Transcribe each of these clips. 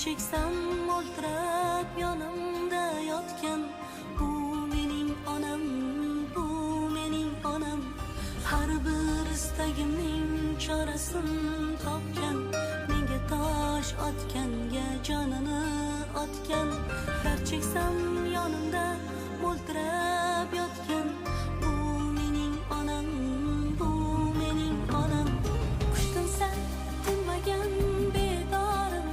cheksam mo'ltirab yonimda yotgan. Bu mening onam, bu mening onam. Har bir istagimning chorasini topgan. Menga tosh otganga jonini otgan. Dard cheksam yonimda mo'ltirab yotgan. Bu mening onam, bu mening onam. Qushtinsa tinmagan bedorim,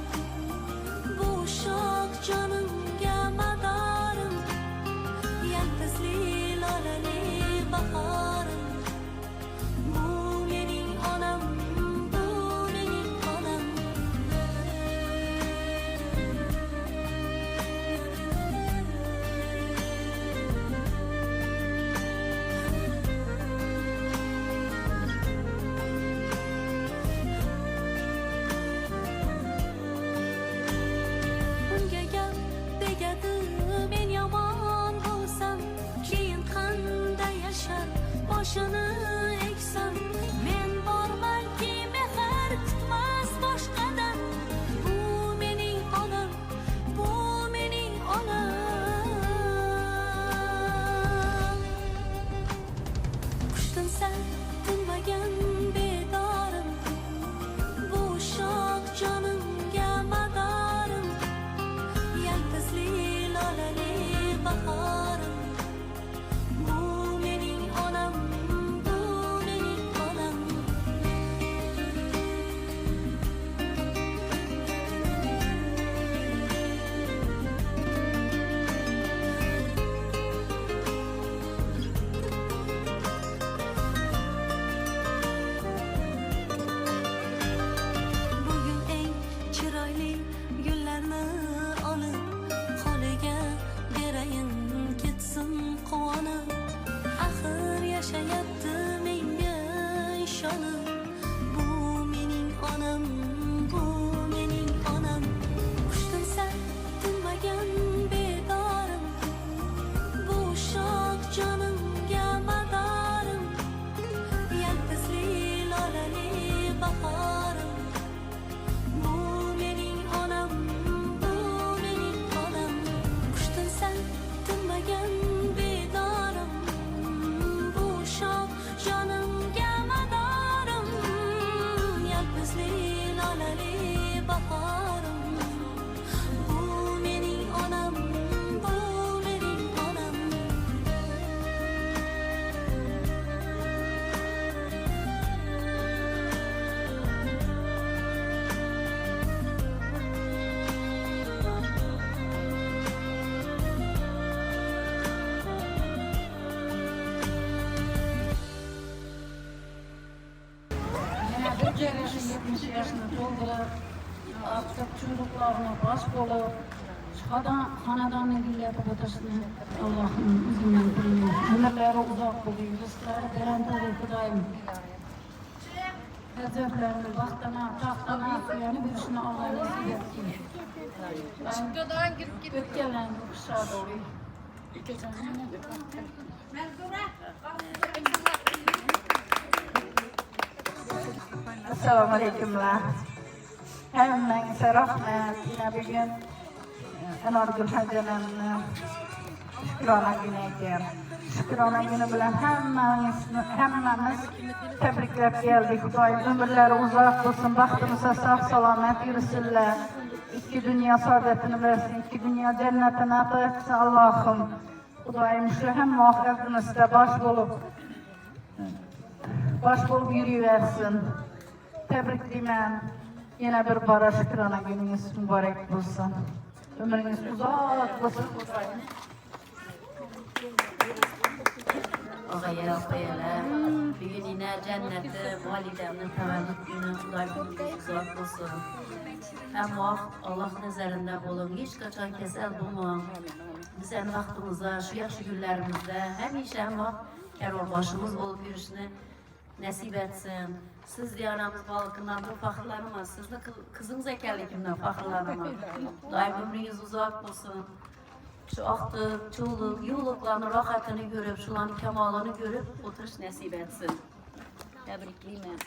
bu shoh jonimga madorim. Yaltizli lolali bahorim. Bu mening onam, bu mening onam. Unga gap tegadi, men yomon bo'lsam, keyin qanday yashab boshini eksam. Men bormanki mehr kutmas boshqadan. Bu mening onam, bu mening onam. Qushtinsa tinmagan bedorim, bu shoh jonimga madorim. Yaltizli lolali bahorim. Bu mening onam, bu mening onam. Bugun eng chiroyli gullarni olib, holiga berayin ketsin quvonib. Axir yashayapti menga ishonib. Bu mening onam, bu mening onam. Qushtinsa tinmagan bedorim, bu shoh jonimga madorim. Yaltizli lolali bahorim. Bu mening onam, bu mening onam. Qushtinsa tinmagan bedorim, bu shoh jonimga madorim. Yaltizli lolali bahorim. Bu mening onam, bu mening onam. Yine bir gelişi 70 yaşını doldurup, artık çocuklarına baş bulup, hanedanını gülletip ötesini Allah'ın izniyle biliyor. Ömürleri uzak buluyor, rızkları veren tabi Kudayım. Hedeflerini vaktana, tahtana, yani birisine Allah nasip etti. Çıkkadan girip gidip Ötkelen kuşağı doluyor. Assalamu alaikumlar. Hemmenize rahmet. Yine bir gün Enargül Hace'nin şükrana günüydü. Şükrana günü bilen hemmemiz tebriklep geldik. Kudayım ömürleri uzak olsun, baktımıza sağ salamet yürüsünler. İki dünya saadetini versin, iki dünya cennetine ata etsin Allah'ım. Kudayım şu hem muhakkakınızda baş bulup yürüyüversin. Tebrikliyim. Yine bir bara şükrana gününüz mübarek olsun. Ömrünüz uzak olsun Kudayım. Ağaya, apayalar, bugün yine cennette validemnin təvəllüd günü Xuday günü uzak olsun. Hem Allah nəzərində olun, hiç kaçan kesel bulmam. Bizden vaxtımızda, şu yaxşı günlərimizdə, həmişə hem kərvar başımız olub yürüyüşünü nəsib etsin. Siz diyanamız balıkından da faxırlanamaz, siz de kızınız ekerlikimden faxırlanamaz. Daim ömrünüz uzak olsun. Şu aktık, çoluk, yoluklarını, rahatını görüp, şuların kemalını görüp oturuş nasip etsin. Tebrikliyim.